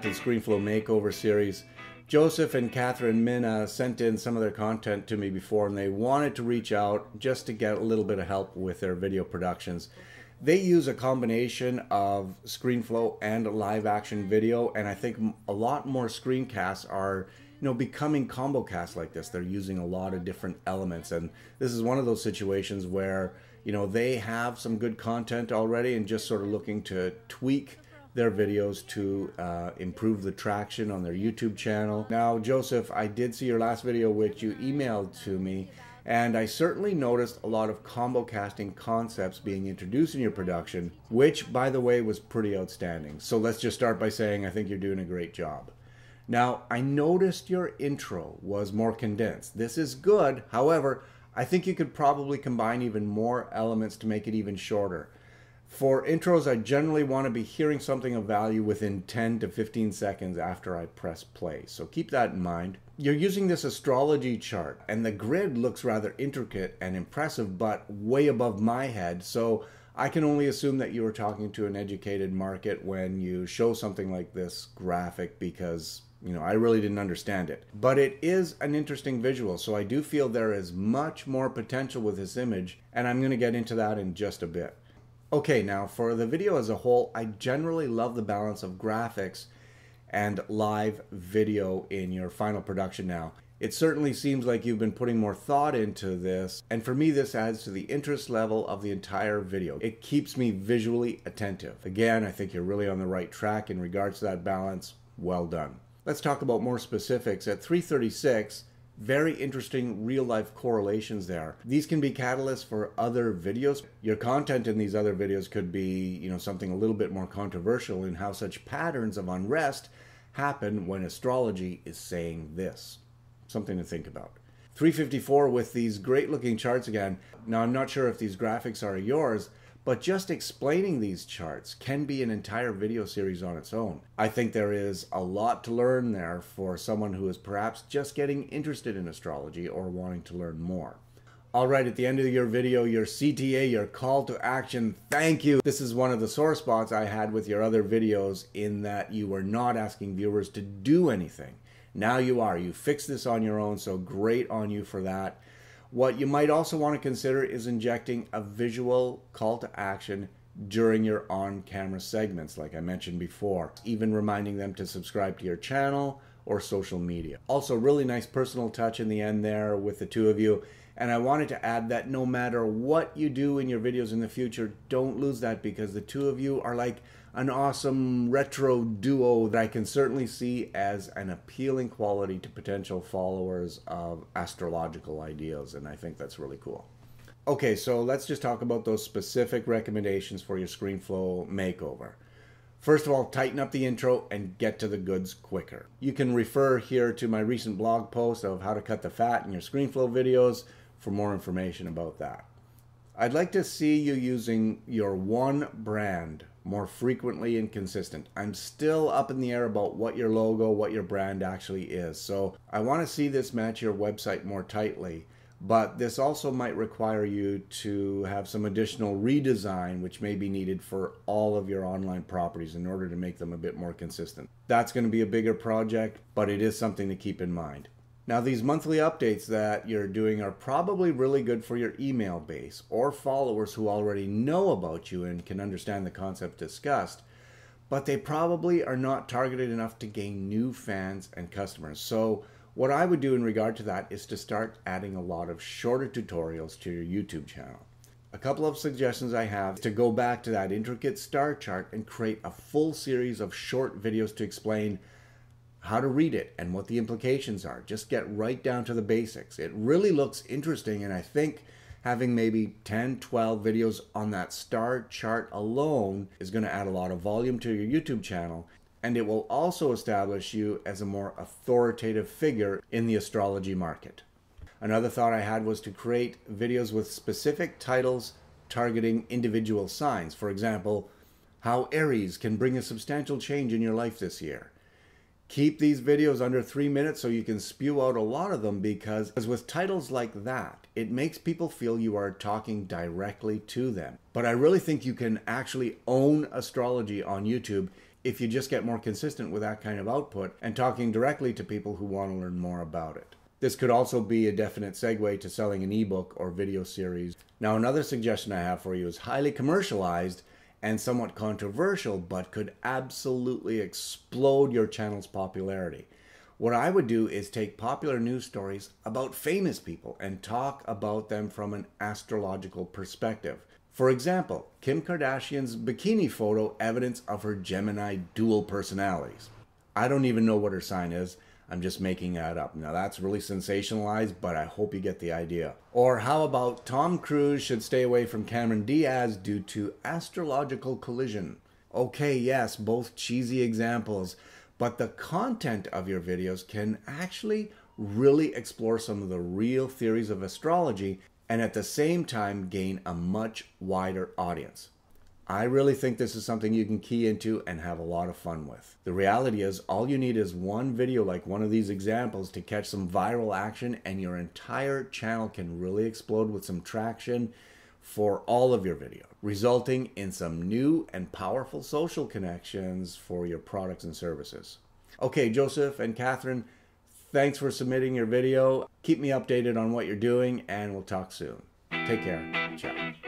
to the ScreenFlow Makeover series. Joseph and Catherine Minna sent in some of their content to me before, and they wanted to reach out just to get a little bit of help with their video productions. They use a combination of ScreenFlow and live action video, and I think a lot more screencasts are becoming ComboCasts like this. They're using a lot of different elements, and this is one of those situations where they have some good content already and just sort of looking to tweak their videos to improve the traction on their YouTube channel. Now, Joseph, I did see your last video which you emailed to me, and I certainly noticed a lot of ComboCasting concepts being introduced in your production, which, by the way, was pretty outstanding. So let's just start by saying I think you're doing a great job. Now, I noticed your intro was more condensed. This is good. However, I think you could probably combine even more elements to make it even shorter. For intros, I generally want to be hearing something of value within 10 to 15 seconds after I press play. So keep that in mind. You're using this astrology chart, and the grid looks rather intricate and impressive, but way above my head. So I can only assume that you were talking to an educated market when you show something like this graphic, because I really didn't understand it. But it is an interesting visual, so I do feel there is much more potential with this image, and I'm going to get into that in just a bit. Okay, now for the video as a whole, I generally love the balance of graphics and live video in your final production now. It certainly seems like you've been putting more thought into this, and for me this adds to the interest level of the entire video. It keeps me visually attentive. Again, I think you're really on the right track in regards to that balance. Well done. Let's talk about more specifics. At 336, very interesting real-life correlations there. These can be catalysts for other videos. Your content in these other videos could be, something a little bit more controversial in how such patterns of unrest happen when astrology is saying this. Something to think about. 354 with these great-looking charts again. Now, I'm not sure if these graphics are yours, but just explaining these charts can be an entire video series on its own. I think there is a lot to learn there for someone who is perhaps just getting interested in astrology or wanting to learn more. All right, at the end of your video, your CTA, your call to action, thank you. This is one of the sore spots I had with your other videos, in that you were not asking viewers to do anything. Now you are. You fixed this on your own, so great on you for that. What you might also want to consider is injecting a visual call to action during your on-camera segments, like I mentioned before, even reminding them to subscribe to your channel or social media. Also, really nice personal touch in the end there with the two of you. And I wanted to add that no matter what you do in your videos in the future, don't lose that, because the two of you are like an awesome retro duo that I can certainly see as an appealing quality to potential followers of astrological ideas, and I think that's really cool. Okay, so let's just talk about those specific recommendations for your ScreenFlow Makeover. First of all, tighten up the intro and get to the goods quicker. You can refer here to my recent blog post of how to cut the fat in your ScreenFlow videos for more information about that. I'd like to see you using your one brand more frequently and consistent. I'm still up in the air about what your logo, what your brand actually is. So I want to see this match your website more tightly, but this also might require you to have some additional redesign, which may be needed for all of your online properties in order to make them a bit more consistent. That's going to be a bigger project, but it is something to keep in mind. Now, these monthly updates that you're doing are probably really good for your email base or followers who already know about you and can understand the concept discussed, but they probably are not targeted enough to gain new fans and customers. So what I would do in regard to that is to start adding a lot of shorter tutorials to your YouTube channel. A couple of suggestions I have is to go back to that intricate star chart and create a full series of short videos to explain how to read it and what the implications are. Just get right down to the basics. It really looks interesting, and I think having maybe 10, 12 videos on that star chart alone is going to add a lot of volume to your YouTube channel, and it will also establish you as a more authoritative figure in the astrology market. Another thought I had was to create videos with specific titles targeting individual signs. For example, how Aries can bring a substantial change in your life this year. Keep these videos under 3 minutes so you can spew out a lot of them, because with titles like that, it makes people feel you are talking directly to them. But I really think you can actually own astrology on YouTube if you just get more consistent with that kind of output and talking directly to people who want to learn more about it. This could also be a definite segue to selling an ebook or video series. Now, another suggestion I have for you is highly commercialized and somewhat controversial, but could absolutely explode your channel's popularity. What I would do is take popular news stories about famous people and talk about them from an astrological perspective. For example, Kim Kardashian's bikini photo, evidence of her Gemini dual personalities. I don't even know what her sign is. I'm just making that up. Now that's really sensationalized, but I hope you get the idea. Or how about Tom Cruise should stay away from Cameron Diaz due to astrological collision? Okay, yes, both cheesy examples, but the content of your videos can actually really explore some of the real theories of astrology and at the same time gain a much wider audience. I really think this is something you can key into and have a lot of fun with. The reality is, all you need is one video like one of these examples to catch some viral action, and your entire channel can really explode with some traction for all of your video, resulting in some new and powerful social connections for your products and services. Okay, Joseph and Catherine, thanks for submitting your video. Keep me updated on what you're doing, and we'll talk soon. Take care. Ciao.